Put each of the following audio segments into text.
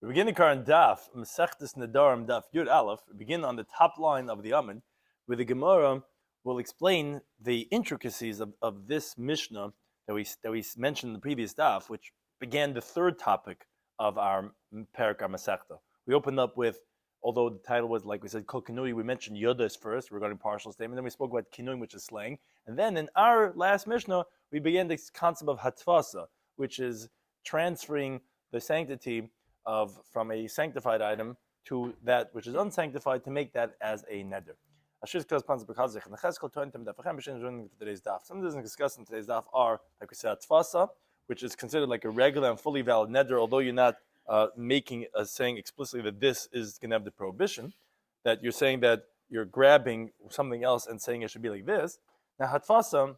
We begin the current Daf, Mesechtes Nedarim Daf Yud Aleph. We begin on the top line of the Amud, where the Gemara will explain the intricacies of this Mishnah that we mentioned in the previous Daf, which began the third topic of our Perek, our Masechta. We opened up with, although the title was, like we said, Kol Kinui, we mentioned Yodas first regarding partial statement, then we spoke about Kinui, which is slang, and then in our last Mishnah, we began this concept of Hatvasa, which is transferring the sanctity from a sanctified item to that which is unsanctified, to make that as a neder. Today's daf. Some of the discussed in today's daf are, like we said, tfasa, which is considered like a regular and fully valid neder, although you're not saying explicitly that this is going to have the prohibition, that you're saying that you're grabbing something else and saying it should be like this. Now, hatfasa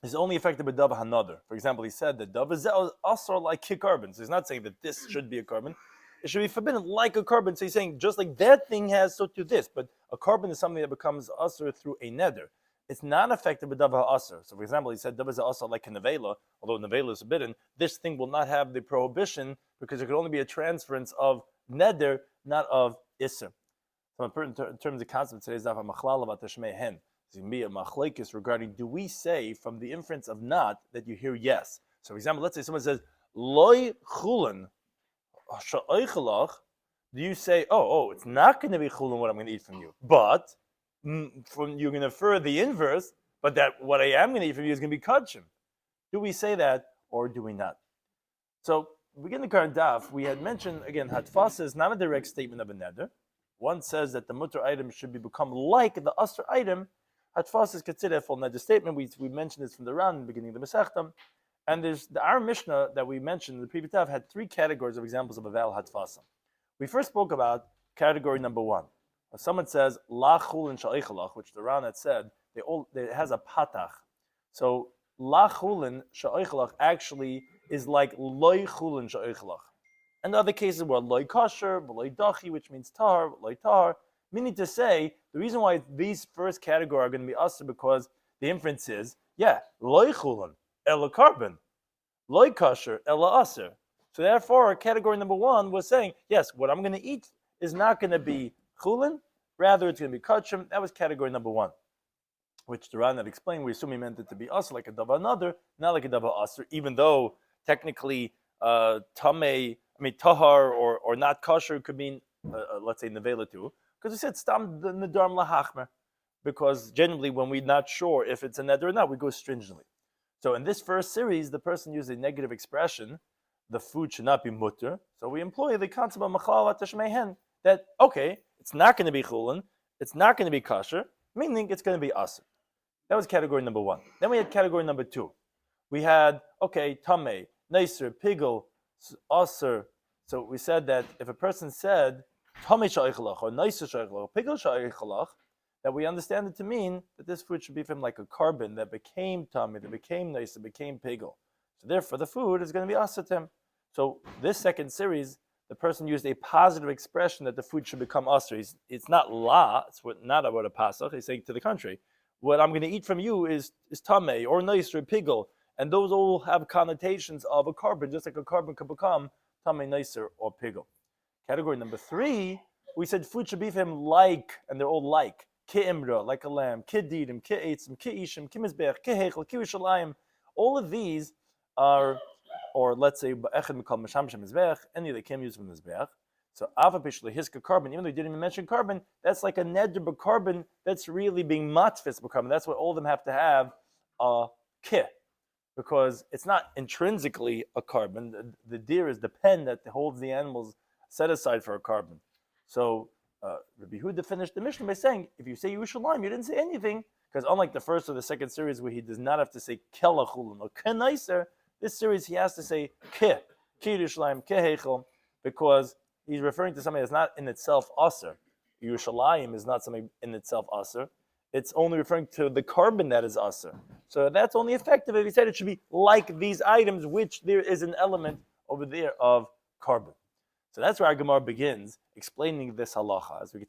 is only affected by davar hanadar. For example, he said that davar is also like carbon. So he's not saying that this should be a carbon. It should be forbidden like a carbon. So he's saying just like that thing has, so to this. But a carbon is something that becomes asr through a neder. It's not affected by davar asr. So for example, he said davar is also like a nevela, although nevela is forbidden. This thing will not have the prohibition because it could only be a transference of neder, not of isr. So in terms of the concept of today's daf, machlal about tashmei hen. There's going to be a machlekes regarding, do we say from the inference of not that you hear yes? So for example, let's say someone says, loy chulen sha'oichalach, do you say, it's not going to be chulen what I'm going to eat from you, but you're going to infer the inverse, but that what I am going to eat from you is going to be kachim. Do we say that or do we not? So begin the current daf, we had mentioned, again, hatfasa is not a direct statement of a neder. One says that the mutter item should become like the asr item. Hatfas is considered a full neder statement. We mentioned this from the Ran, in the beginning of the Masechta. And there's our Mishnah that we mentioned in the previous Daf had three categories of examples of a val hatfasa. We first spoke about category number one. If someone says la chulin sha'ichalach, which the Ran had said, it has a patach. So la chulin sha'ichalach actually is like loy chulin sha'ichalach. And other cases were loy kosher, loy dachi, which means tar, loy tar. Meaning to say, the reason why these first category are going to be asr because the inference is, loy chulin, ela carbon, loy kosher, ela asr. So therefore, category number one was saying, yes, what I'm going to eat is not going to be chulin, rather it's going to be kachim. That was category number one, which the Ran had explained. We assume he meant it to be asr like a davar another, not like a davar asr, even though technically tahar or not kosher could mean, let's say, nevela too. Because we said stam the nedarim lahachmer, because generally when we're not sure if it's a neder or not, we go stringently. So in this first series, the person used a negative expression, the food should not be mutter. So we employ the concept of machlal tashmei hen, that it's not going to be chulin, it's not going to be kosher, meaning it's going to be asr. That was category number one. Then we had category number two. We had tamei, neiser, pigel, asr. So we said that if a person said tamei sha'ichalach or neiser sha'ichalach, pigel sha'ichalach, that we understand it to mean that this food should be from like a carbon that became tamei, that became neiser, became pigel. So therefore, the food is going to be asatem. So this second series, the person used a positive expression that the food should become asr. It's not la, it's not about a pasach. He's saying to the contrary, what I'm going to eat from you is tamei or neiser, pigel, and those all have connotations of a carbon, just like a carbon could become tamei, neiser, or pigel. Category number three, we said food should be for him like, and they're all like, ki imra, like a lamb, ki didim, ki eitzim, ki ishim, ki mizbech, ki heichel, ki vishalayim. All of these are, or let's say, ba'echad mikal masham shem mizbech, any of the kim used from mizbech. So ava pishli hiska carbon, even though he didn't even mention carbon, that's like a neder b'carbon that's really being matfis b'carbon. That's why all of them have to have a ki, because it's not intrinsically a carbon. The deer is the pen that holds the animals set aside for a carbon. So Rabbi Huda finished the Mishnah by saying, if you say Yerushalayim, you didn't say anything, because unlike the first or the second series where he does not have to say kelachulun or kenaiser, this series he has to say ki Yerushalayim, ke heichel, because he's referring to something that's not in itself aser. Yerushalayim is not something in itself aser. It's only referring to the carbon that is aser. So that's only effective if he said it should be like these items, which there is an element over there of carbon. So that's where our Gemara begins explaining this halacha as we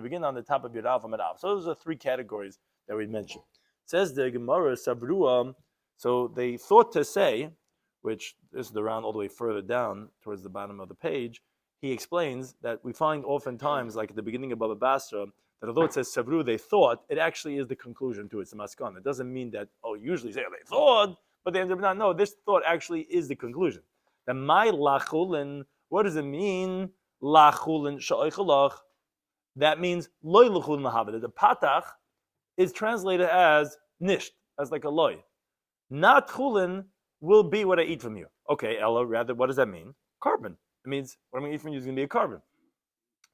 begin on the top of Yud Aleph Amud Aleph. So those are three categories that we mentioned. It says the Gemara Sabrua. So they thought to say, which this is the round all the way further down towards the bottom of the page. he explains that we find oftentimes, like at the beginning of Baba Basra, that although it says Savru, they thought, it actually is the conclusion to its Maskan. It doesn't mean that, usually say they thought, but they end up not. No, this thought actually is the conclusion. The my lachulin, what does it mean? Lachulin sha'ichalach. That means loy lachulin lahaved. The patach is translated as nisht, as like a loy. Not chulin will be what I eat from you. Okay, Ella, rather, what does that mean? Carbon. It means what I'm going to eat from you is going to be a carbon.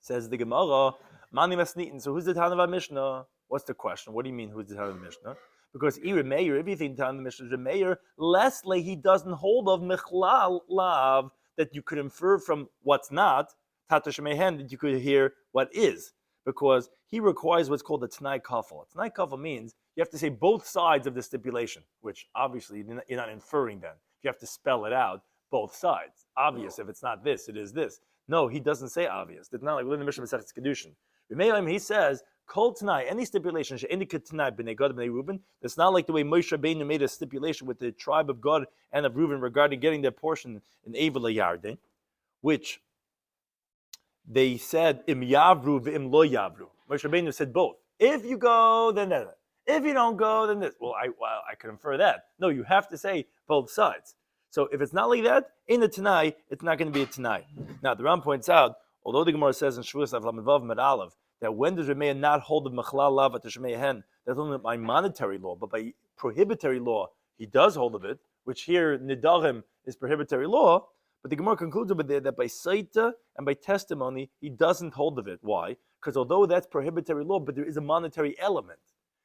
Says the Gemara, Mani Masnitin. So who's the Tan of our Mishnah? What's the question? What do you mean who's the Tan of the Mishnah? Because Meir, if you think Tan of the Mishnah is Meir, lastly he doesn't hold of Michlal Lav that you could infer from what's not, Tata Shemehen, that you could hear what is. Because he requires what's called a Tanai Kafel. A Tanai Kafel means you have to say both sides of the stipulation, which obviously you're not inferring then. You have to spell it out, both sides. Obvious, if it's not this, it is this. No, he doesn't say obvious. It's not like we're in the Mishnah Masechet Kedushin. He says, Kol Tanai, any stipulation, She'indika Tanai, B'nei Gad, B'nei Reuben, it's not like the way Moshe Rabbeinu made a stipulation with the tribe of Gad and of Reuben regarding getting their portion in Eivel Yarden, which they said, Im Yavru v'im lo Yavru. Moshe Rabbeinu said both. If you go, then that. If you don't go, then this. Well, I could infer that. No, you have to say both sides. So if it's not like that, in a Tanai, it's not going to be a Tanai. Now, the Ram points out, although the Gemara says in Shavuos Avlamavav Medalev, that when does Remeah not hold the Mechlal Lav at the Shemei Hen, that's only by monetary law, but by prohibitory law, he does hold of it, which here, Nedarim, is prohibitory law, but the Gemara concludes over there that by Saita and by testimony, he doesn't hold of it. Why? Because although that's prohibitory law, but there is a monetary element.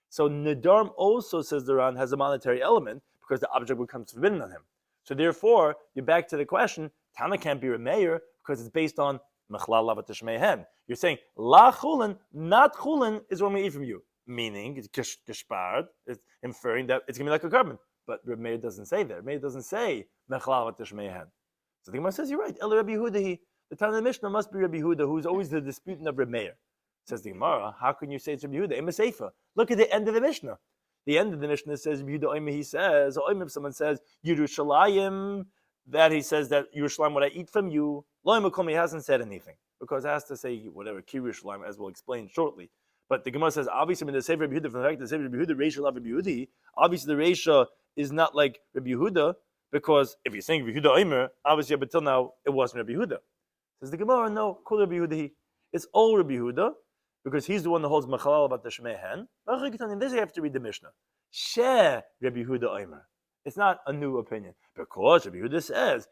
So Nedarim also, says the Ran, has a monetary element, because the object becomes forbidden on him. So therefore, you're back to the question, Tana can't be Remeir because it's based on Mechlal Lav Tishmei Hen. You're saying, La Chulin, not Chulin, is what we eat from you. Meaning, it's Geshpard, it's inferring that it's going to be like a carbon. But Remeir doesn't say that. Remeir doesn't say Mechlal Lav Tishmei Hen. So the Gemara says, you're right. El Rabbi Yehuda, the Tana of the Mishnah must be Rabbi Yehuda, who's always the disputant of Remeir. Says the Gemara, how can you say it's Rabbi Yehuda? Im Seifa. Look at the end of the Mishnah. The end of the Mishnah says, he says, if someone says, Yerushalayim, that he says that Yerushalayim, what I eat from you, he hasn't said anything. Because it has to say whatever, Yerushalayim, as we'll explain shortly. But the Gemara says, obviously, when they say Rabbi Yehuda, from the fact that they say Rabbi Yehuda, Reisha love Rabbi Yehuda, obviously the Reisha is not like Rabbi Yehuda, because if you're saying Rabbi Yehuda Omer, obviously up until now, it wasn't Rabbi Yehuda. Says the Gemara, no, call Rabbi Yehuda. It's all Rabbi Yehuda, because he's the one that holds Machalal about the Shemei Hen. In this, you have to read the Mishnah. She Rabbi Yehuda Omer. It's not a new opinion. Because Rabbi Yehuda says,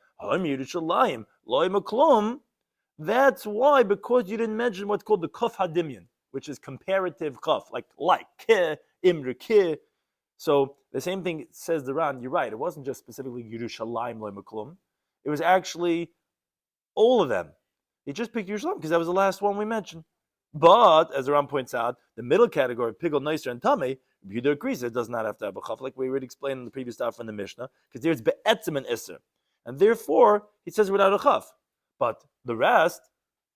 that's why, because you didn't mention what's called the Kuf Hadimyan, which is comparative Kuf, like, ke, imre, ke. So the same thing says the Ran, you're right, it wasn't just specifically Yerushalayim Loy Maklum. It was actually all of them. He just picked Yerushalayim because that was the last one we mentioned. But, as the Ram points out, the middle category, Pigel, Neisser, and Tameh, Yehuda agrees it does not have to have a chaf, like we already explained in the previous stuff from the Mishnah, because there's be'etzim and isser. And therefore, he says without a chaf. But the rest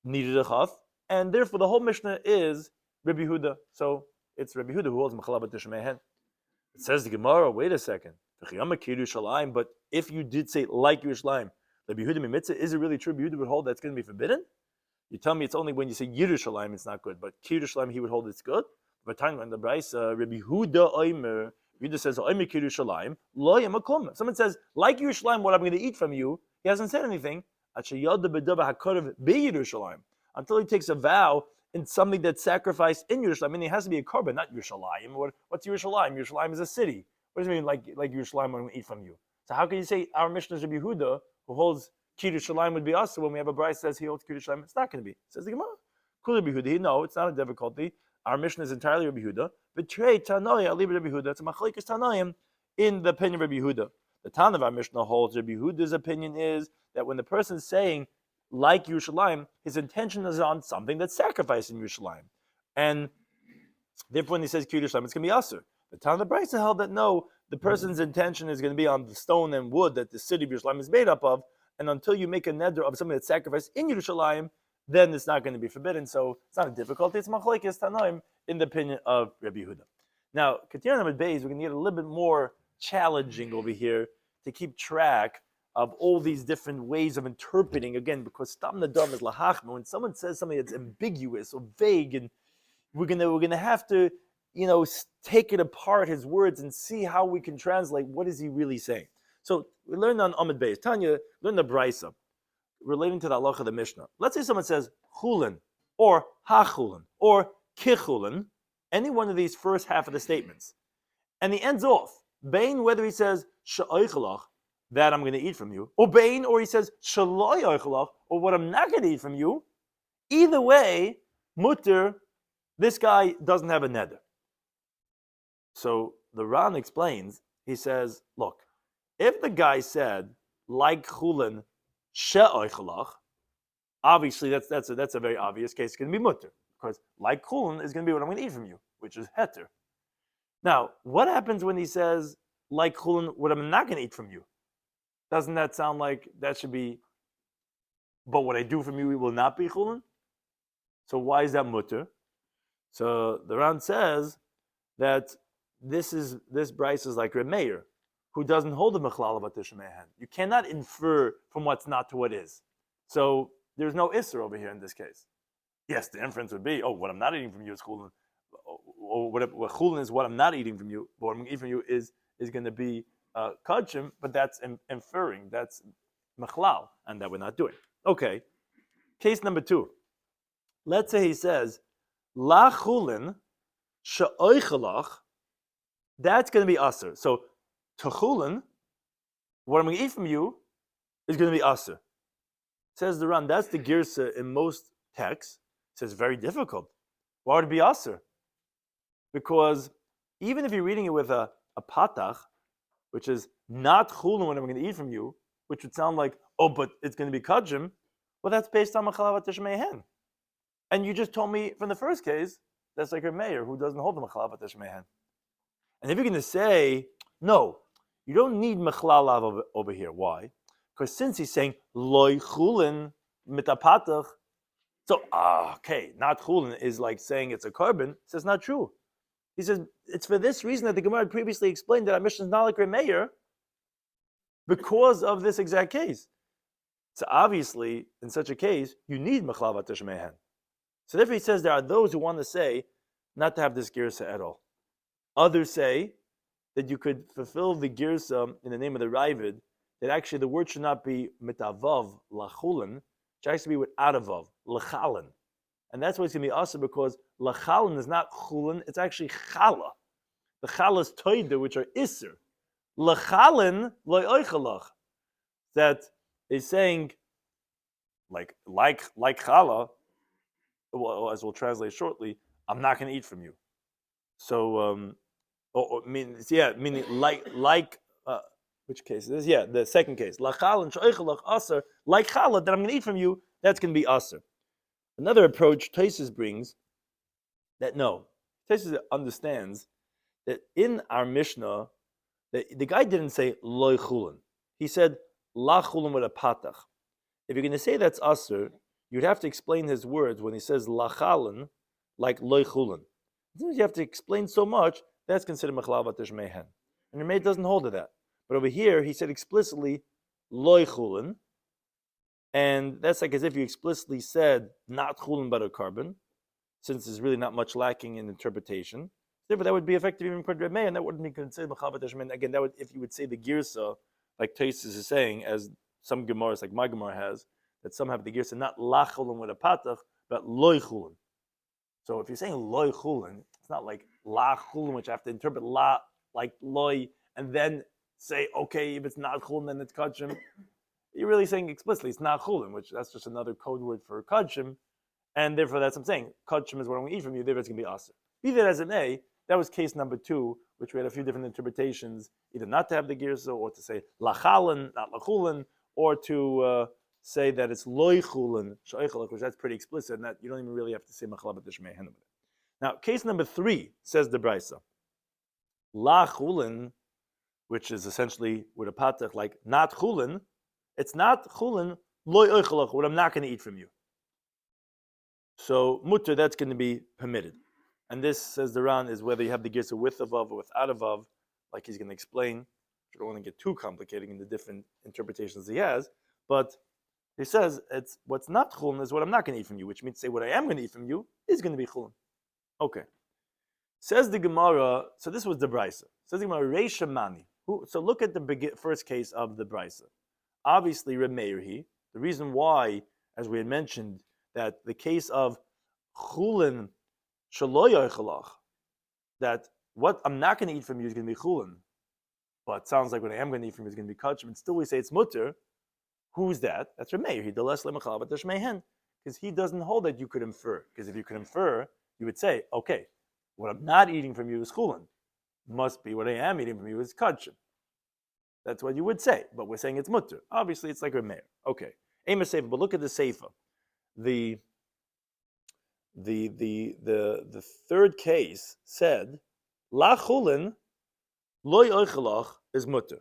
needed a chaf, and therefore the whole Mishnah is Rabbi Yehuda. So it's Rabbi Yehuda who holds Mechalal B'Tishmei Hen. It says the Gemara, wait a second. But if you did say like Yerushalayim, Rabbi Yehuda Mitzvah, is it really true Rabbi Yehuda would hold that's going to be forbidden? You tell me it's only when you say Yerushalayim it's not good, but Yerushalayim he would hold it's good. But time on the Bryce, Rabbi Yehuda Omer, Yehuda says Omer Yerushalayim, lo yamakom. Someone says like Yerushalayim, what I'm going to eat from you. He hasn't said anything. Until he takes a vow in something that's sacrificed in Yerushalayim, meaning it has to be a carbon, not Yerushalayim. What's Yerushalayim? Yerushalayim is a city. What does it mean like Yerushalayim I'm going to eat from you? So how can you say our Mishnah is Rabbi Yehuda who holds Yerushalayim would be us? So when we have a Bryce says he holds Yerushalayim, it's not going to be. Says the Gemara. Cool Rabbi Yehuda. No, it's not a difficulty. Our Mishnah is entirely Rabbi Yehuda. Betray Tanoia, leave Rabbi Yehuda. It's a machlekes Tanoim in the opinion of Rabbi Yehuda. The Tan of our Mishnah holds Rabbi Yehuda's opinion is that when the person is saying like Yerushalayim, his intention is on something that's sacrificed in Yerushalayim, and therefore when he says Yerushalayim, it's going to be Asur. The Tan of the Brisa held that no, the person's intention is going to be on the stone and wood that the city of Yerushalayim is made up of, and until you make a neder of something that's sacrificed in Yerushalayim, then it's not going to be forbidden. So it's not a difficulty. It's machlekes Tanoim in the opinion of Rabbi Yehuda. Now, Ketiyah Namid Beis, we're going to get a little bit more challenging over here to keep track of all these different ways of interpreting, again, because stam nadarim is lahachma. When someone says something that's ambiguous or vague, and we're gonna have to, take it apart, his words, and see how we can translate what is he really saying. So we learned on Amud Beis. Tanya learned the Brisa relating to the halacha of the Mishnah. Let's say someone says chulin, or hachulin, or kichulin, any one of these first half of the statements, and he ends off Bain, whether he says sha'oichalach, that I'm going to eat from you, or Bain, or he says shaloi oichalach, or what I'm not going to eat from you. Either way, mutter, this guy doesn't have a neder. So the Ran explains. He says, look, if the guy said like chulin she'oichalach, obviously that's a very obvious case. It's going to be mutter, because like chulin is going to be what I'm going to eat from you, which is heter. Now, what happens when he says like chulin, what I'm not going to eat from you? Doesn't that sound like that should be, but what I do from you will not be chulin? So why is that mutter? So the Ran says that this Bryce is like Reb Meir, who doesn't hold the mechlal of atishmehen. You cannot infer from what's not to what is. So there's no isser over here in this case. Yes, the inference would be, what I'm not eating from you is chulin, or what chulin is what I'm not eating from you. But what I'm eating from you is going to be kachim, but that's inferring, that's mechlal, and that we're not doing. Okay, case number 2. Let's say he says la chulin she'oichalach, that's going to be aser. So techulin, what I'm going to eat from you, is going to be aser. Says the Ran, that's the girsa in most texts. Says very difficult. Why would it be aser? Because even if you're reading it with a patach, which is not chulin what I'm going to eat from you, which would sound like, but it's going to be kajim, well, that's based on machalav tishmehen. And you just told me from the first case, that's like a mayor who doesn't hold the machalav tishmehen. And if you're going to say, no, you don't need mechlalav over here. Why? Because since he's saying loy chulin mitapatach, so okay, not chulin is like saying it's a carbon. He says not true. He says it's for this reason that the Gemara had previously explained that our mission is not like Remeir, because of this exact case. So obviously, in such a case, you need mechlavat tishmehen. So therefore, he says there are those who want to say not to have this girsa at all. Others say that you could fulfill the girsa in the name of the Ravid, that actually the word should not be mitavav lachulin, it should actually be with adavav lachalin. And that's why it's going to be asa, because lachalin is not chulin, it's actually chala. The chala is toida, which are isser. Lachalin loy oichalach. That is saying, like chala, well, as we'll translate shortly, I'm not going to eat from you. So, meaning which case is this? Yeah, the second case. Lachalin shoichalach aser, like chala, that I'm going to eat from you, that's going to be aser. Another approach Tosfos brings, that no, Tosfos understands that in our Mishnah, the guy didn't say loy chulin. He said la chulin with a patach. If you're going to say that's aser, you'd have to explain his words when he says la chalin, like loy chulin. You have to explain so much, that's considered mechlavat tishmehen. And Remeir doesn't hold to that. But over here, he said explicitly loy chulin, and that's like as if you explicitly said not chulin but a carbon, since there's really not much lacking in interpretation. Therefore, that would be effective even for Remeir, and that wouldn't be considered mechlavat tishmehen. Again, that would, if you would say the girsa, like Tosfos is saying, as some Gemaras, like my Gemara has, that some have the girsa not la chulin with a patach, but loy chulin. So if you're saying loy chulin, it's not like la chulin, which I have to interpret la like loy, and then say, okay, if it's not chulin, then it's kachim. You're really saying explicitly it's not chulin, which that's just another code word for kachim, and therefore that's what I'm saying. Kachim is what I'm going to eat from you, therefore it's going to be aser. Be that as it may, that was case number 2, which we had a few different interpretations, either not to have the girsa, or to say la chalin, not la chulin, or to say that it's loy chulin, shoichalach, which that's pretty explicit, and that you don't even really have to say machalabat tishmehen with it. Now, case number 3, says the Brisa, la chulin, which is essentially with a patach like not chulin, it's not chulin, loy oichalach, what I'm not going to eat from you. So mutter, that's going to be permitted. And this, says the Ran, is whether you have the girsa with a vav or without a vav, like he's going to explain. I don't want to get too complicated in the different interpretations he has, but he says it's what's not chulin is what I'm not going to eat from you, which means to say what I am going to eat from you is going to be chulin. Okay. Says the Gemara, so this was the Brisa. Says the Gemara, Reisha Mani. So look at the first case of the Brisa. Obviously, Reb Meir, the reason why, as we had mentioned, that the case of chulin shelo yoichalach, that what I'm not going to eat from you is going to be chulin, but it sounds like what I am going to eat from you is going to be kachim, and still we say it's mutter. Who's that? That's Reb Meir. Because he doesn't hold that you could infer. Because if you could infer, you would say, okay, what I'm not eating from you is chulin. Must be what I am eating from you is kachim. That's what you would say, but we're saying it's mutter. Obviously, it's like Reb Meir. Okay, aim a seifa, but look at the seifa. The third case said la chulin loy oichalach is mutter.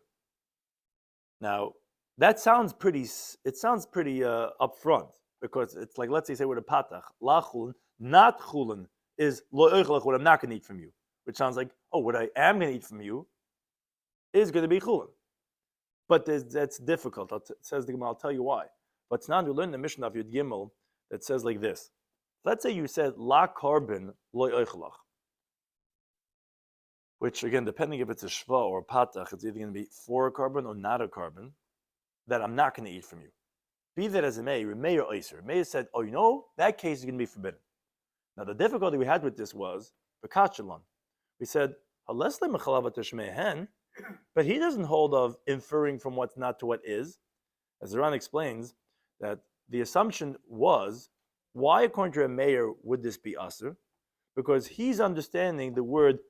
Now that sounds pretty. It sounds pretty upfront because it's like, let's say with a patach la chulin, not chulin is loy oichalach, what I'm not going to eat from you, which sounds like, oh, what I am going to eat from you is going to be chulin. But that's difficult. Says the Gemara, I'll tell you why. But now we learn the Mishnah of Yud Gimel that says like this. Let's say you said la carbon loy oichalach, which again, depending if it's a shva or a patach, it's either going to be for a carbon or not a carbon, that I'm not going to eat from you. Be that as it may, Reb Meir Oyser. Meir said, oh, you know, that case is going to be forbidden. Now the difficulty we had with this was, Bekachalon. We said, Halesle mechalavat teshmehen, but he doesn't hold of inferring from what's not to what is. As the Ran explains, that the assumption was, why according to a Meir would this be aser? Because he's understanding the word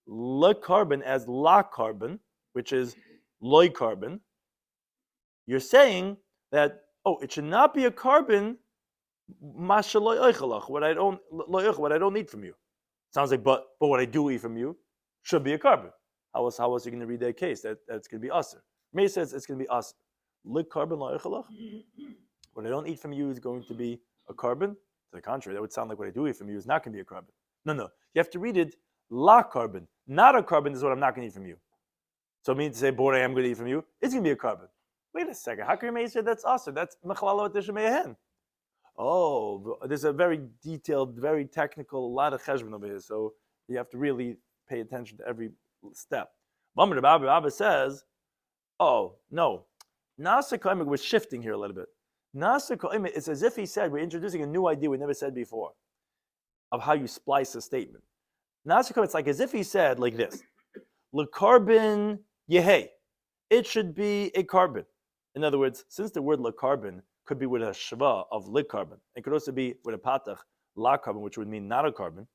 le carbon as la carbon, which is loy carbon. You're saying that, oh, it should not be a carbon, what I don't need from you. Sounds like, but what I do eat from you should be a carbon. How else are you going to read that case? That's going to be aser. Meir says it's going to be aser. Lik carbon la eichalach. What I don't eat from you is going to be a carbon. To the contrary, that would sound like what I do eat from you is not going to be a carbon. No. You have to read it la carbon. Not a carbon is what I'm not going to eat from you. So it means to say, but what I am going to eat from you, it's going to be a carbon. Wait a second. How can you say that's aser? That's mechalala teshmehen. Oh, there's a very detailed, very technical, a lot of cheshbon over here. So you have to really pay attention to every step. Abba says, oh, no. Nasa Koimik was shifting here a little bit. Nasa Koimik, it's as if he said, we're introducing a new idea we never said before of how you splice a statement. Nasa Koimik, it's like as if he said like this, Le carbon yehei. It should be a carbon. In other words, since the word le carbon could be with a shva of lik carbon, it could also be with a patach, la carbon, which would mean not a carbon.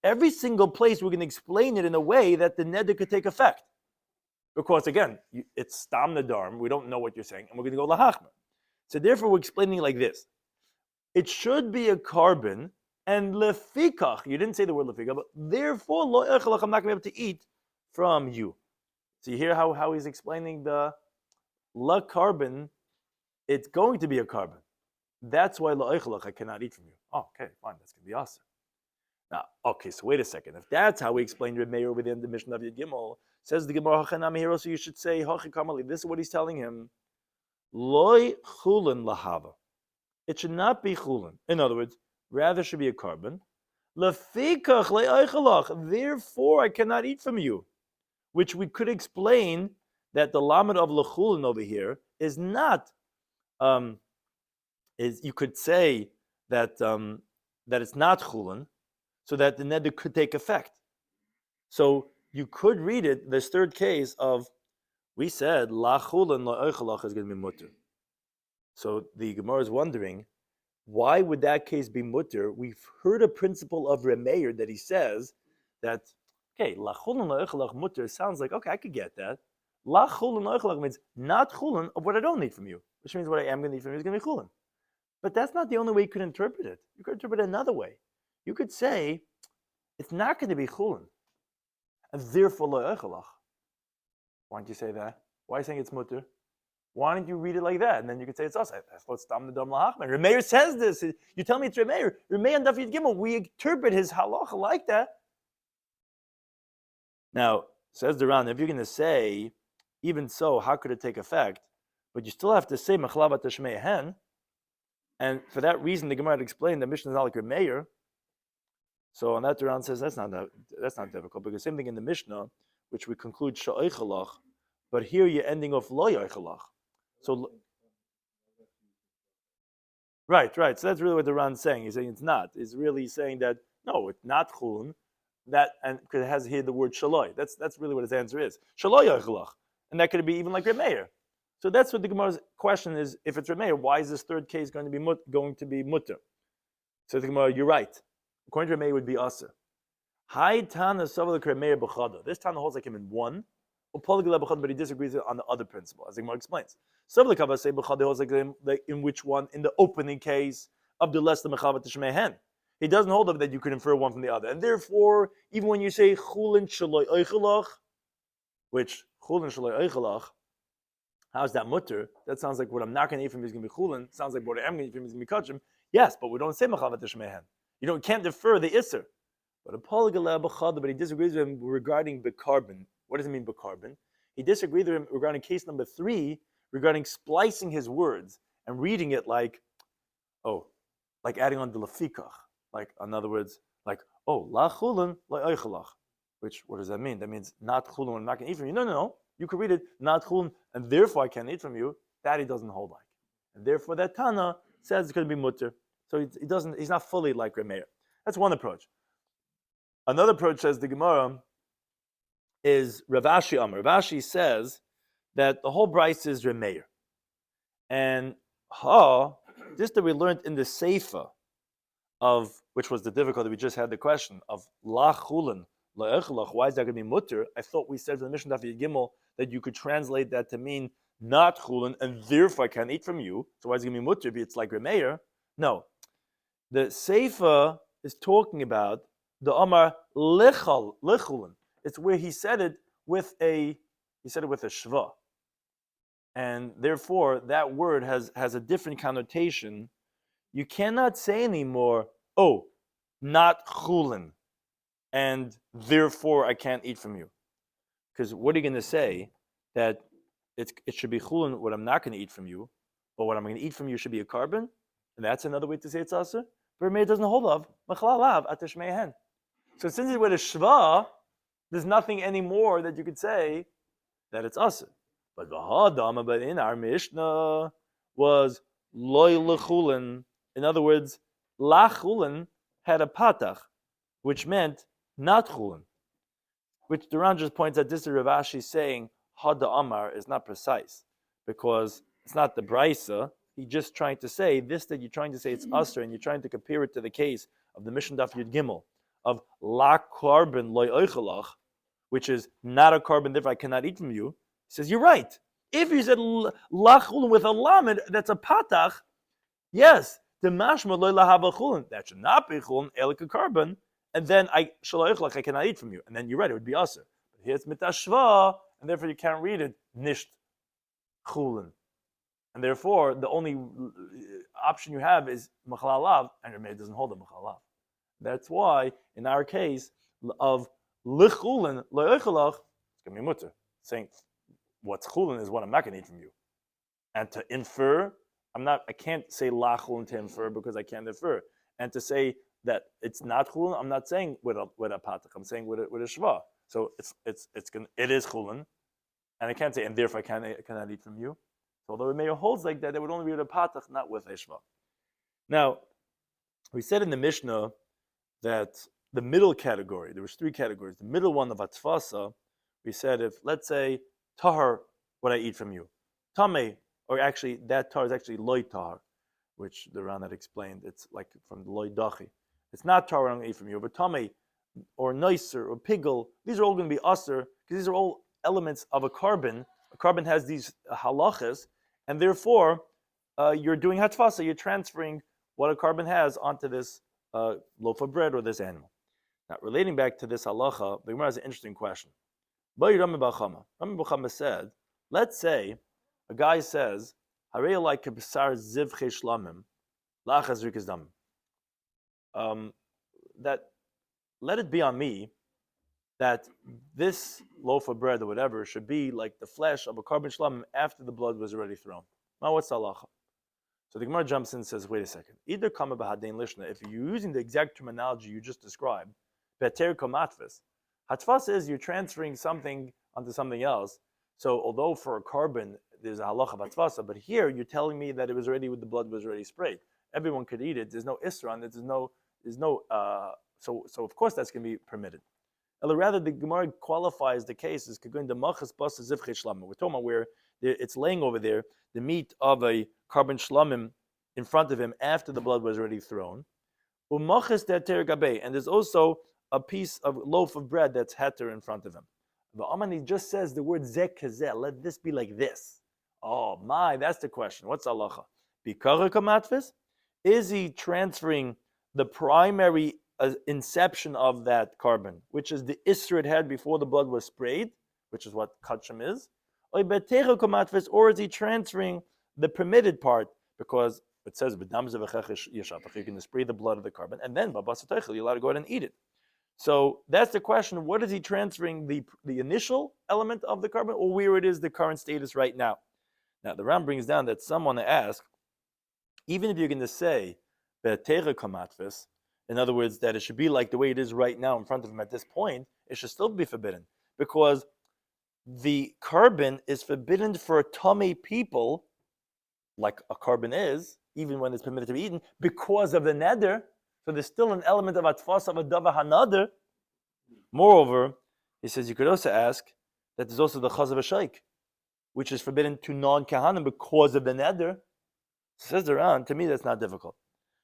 Every single place we're going to explain it in a way that the neder could take effect. Because again, it's stam nedarim, we don't know what you're saying, and we're going to go lahachmer. So therefore we're explaining like this. It should be a carbon, and lefikach, you didn't say the word lefikach, but therefore lo echalach, I'm not going to be able to eat from you. So you hear how he's explaining the la carbon, it's going to be a carbon. That's why lo echalach, I cannot eat from you. Oh, okay, fine, that's going to be awesome. Now, okay, so wait a second. If that's how we explained Reb Meir within the Mishnah of Yud Gimel, says the Gemara Hachanami here, so you should say Hachi Kamali. This is what he's telling him. Loi chulin lahava. It should not be chulin. In other words, rather should be a carbon. Lefikach le'eichalach. Therefore, I cannot eat from you. Which we could explain that the lamed of lechulin over here is not. Is you could say that that it's not chulin, so that the neder could take effect. So you could read it, this third case of, we said, la chulin la oichalach is going to be mutter. So the Gemara is wondering, why would that case be mutter? We've heard a principle of Reb Meir that he says that, okay, la chulin la oichalach mutter sounds like, okay, I could get that. La chulin la oichalach means not chulin of what I don't need from you, which means what I am going to need from you is going to be chulin. But that's not the only way you could interpret it. You could interpret it another way. You could say, it's not going to be chulin, and therefore lo echalach. Why don't you say that? Why are you saying it's mutter? Why don't you read it like that? And then you could say it's us. I thought it's stam nedarim lahachmer. Reb Meir says this. You tell me it's Reb Meir. Reb Meir and Daf Yud Gimel, we interpret his halacha like that. Now, says the Ran, if you're going to say even so, how could it take effect? But you still have to say Machlava Tashmei Hen. And for that reason, the Gemara had explained that Mishnah is not like a mayor. So on that, the Ran says that's not difficult, because same thing in the Mishnah, which we conclude Sha'eichalach, but here you're ending off Lo Yeichalach. So right. So that's really what the Ran's saying. He's saying it's not. He's really saying that no, it's not chulun. That, and because it has here the word shaloi. That's really what his answer is. Shaloi yachlach, and that could be even like Remeir. So that's what the Gemara's question is. If it's Remeir, why is this third case going to be mutter? So the Gemara, you're right. According to Remeir, it would be aser. Hai Tana Savalak Remeir b'chada. This Tana holds like him in one, but he disagrees on the other principle, as the Gemara explains. Savalak Avasei b'chada holds like in which one? In the opening case of the less than mechavat tishmei hen. He doesn't hold up that you could infer one from the other. And therefore, even when you say chulin shaloi eichelach, which chulin shaloi eichelach, how's that mutter? That sounds like what I'm not going to eat from is going to be chulin. Sounds like what I am going to eat from is going to be kachim. Yes, but we don't say mechavat tishmei hen. You can't defer the isser. But a polygaleh b'chada, but he disagrees with him regarding bicarbon. What does it mean bicarbon? He disagrees with him regarding case number 3, regarding splicing his words and reading it like adding on the lafikach. Like, in other words, la chulin la eichelach. Which, what does that mean? That means not chulin, I'm not going to eat from you. No. You could read it, not chulin, and therefore I can't eat from you. That he doesn't hold like. And therefore that Tana says it's going to be mutter. So he's not fully like Remeir. That's one approach. Another approach, says the Gemara, is Rav Ashi Amar. Rav Ashi says that the whole Bryce is Remeir. And this that we learned in the Seifa, of which was the difficulty, we just had the question of la chulin la echelach. Why is that going to be mutter? I thought we said in the Mishnah Daf Gimel that you could translate that to mean not chulin, and therefore I can't eat from you. So why is it going to be mutter if it's like Remeir? No, the Seifa is talking about the Amar lechulin. It's where he said it with a shva, and therefore that word has a different connotation. You cannot say anymore, not chulin, and therefore I can't eat from you. Because what are you going to say? That it should be chulin, what I'm not going to eat from you, but what I'm going to eat from you should be a carbon? And that's another way to say it's aser? But Remeir doesn't hold of, machlalav atashmei hen. So since it's with a shva, there's nothing anymore that you could say that it's aser. But in our Mishnah was loy lechulin. In other words, la chulin had a patach, which meant not chulin. Which the Ran just points out, this is Rav Ashi saying, Hada Amar is not precise, because it's not the Braisa. He's just trying to say, this that you're trying to say it's Asr, and you're trying to compare it to the case of the Mishnah Daf Yud Gimel, of la carbon loy oichelach, which is not a carbon, therefore I cannot eat from you. He says, you're right. If you said la chulin with a lamed, that's a patach, yes, the mashma loy lahava chulin, that should not be chulin, elik a carbon, and then I cannot eat from you. And then you're right, it would be aser. But here it's mitashva, and therefore you can't read it nisht chulin. And therefore, the only option you have is machlalav, and Remeir doesn't hold a machlalav. That's why, in our case, of lichulin, lo'echalach, it's going to be mutter. Saying, what's chulin is what I'm not going to eat from you. And to infer, I can't say la chulin to infer because I can't infer. And to say that it's not chulin, I'm not saying with a patach, I'm saying with a shva. So it is chulin, and I can't say, and therefore I cannot eat from you. So although Remeir holds like that, it would only be with a patach, not with a shva. Now, we said in the Mishnah that the middle category, there was 3 categories. The middle one of atfasa, we said if, let's say, tahar, what I eat from you. Tameh, or actually, that tahar is actually loy tahar, which the Ran had explained. It's like from the loy dachi. It's not tahar I'm going to eat from you, but tameh, or nicer, or pigel, these are all going to be aser, because these are all elements of a carbon. A carbon has these halachas, and therefore, you're doing hatfasa, you're transferring what a carbon has onto this loaf of bread or this animal. Now, relating back to this halacha, the Gemara has an interesting question. Rami Bachama said, let's say a guy says, that let it be on me that this loaf of bread or whatever should be like the flesh of a carbon shlamim after the blood was already thrown. Now what's the halacha? So the Gemara jumps in and says, wait a second. Either kama b'hadein lishna, if you're using the exact terminology you just described, beter komatvis. Hatfas is you're transferring something onto something else. So although for a carbon there's a halacha of hatfasa, but here you're telling me that it was already, the blood was already sprayed. Everyone could eat it. There's no isra on it. So of course that's going to be permitted. Or rather, the Gemara qualifies the case as we're talking about where it's laying over there the meat of a carbon shlamim in front of him after the blood was already thrown. And there's also a piece of loaf of bread that's heter in front of him. The Amani just says the word zeh kazeh, let this be like this. Oh my, that's the question. What's halacha? Is he transferring the primary inception of that carbon, which is the isra it had before the blood was sprayed, which is what kachim is, or is he transferring the permitted part, because it says you can spray the blood of the carbon, and then you're allowed to go ahead and eat it. So that's the question: what is he transferring, the initial element of the carbon, or where it is the current status right now? Now the Ram brings down that someone asked, even if you're going to say in other words, that it should be like the way it is right now in front of him at this point, it should still be forbidden. Because the carbon is forbidden for tummy people, like a carbon is, even when it's permitted to be eaten, because of the neder. So there's still an element of atfas of a dava haneder. Moreover, he says you could also ask that there's also the chaz of a sheikh, which is forbidden to non-kahanim because of the neder. Says around, to me that's not difficult.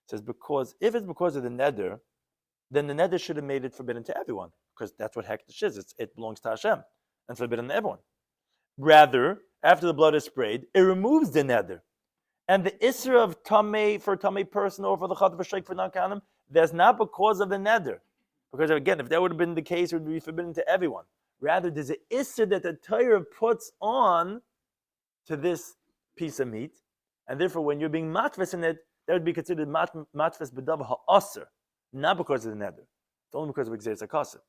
It says because if it's because of the neder, then the neder should have made it forbidden to everyone, because that's what hekdesh is. It belongs to Hashem and forbidden to everyone. Rather, after the blood is sprayed, it removes the neder. And the isra of tamei for a tamei person or for the chat of a sheikh for non-kahanim, that's not because of the neder. Because again, if that would have been the case, it would be forbidden to everyone. Rather, there's an isra that the Torah puts on to this piece of meat, and therefore when you're being matvis in it, that would be considered matvis b'dav ha'aser, not because of the neder. It's only because of exeris hakaseh.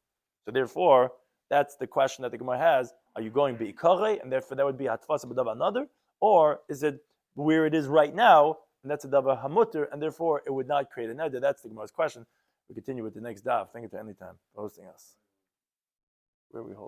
So therefore, that's the question that the Gemara has: are you going beikare, and therefore that would be hatfasa b'dav another, or is it where it is right now, and that's a davar hamuter, and therefore it would not create a neder? That's the Gemara's question. We continue with the next daf. Thank you to any time for hosting us. Where are we holding?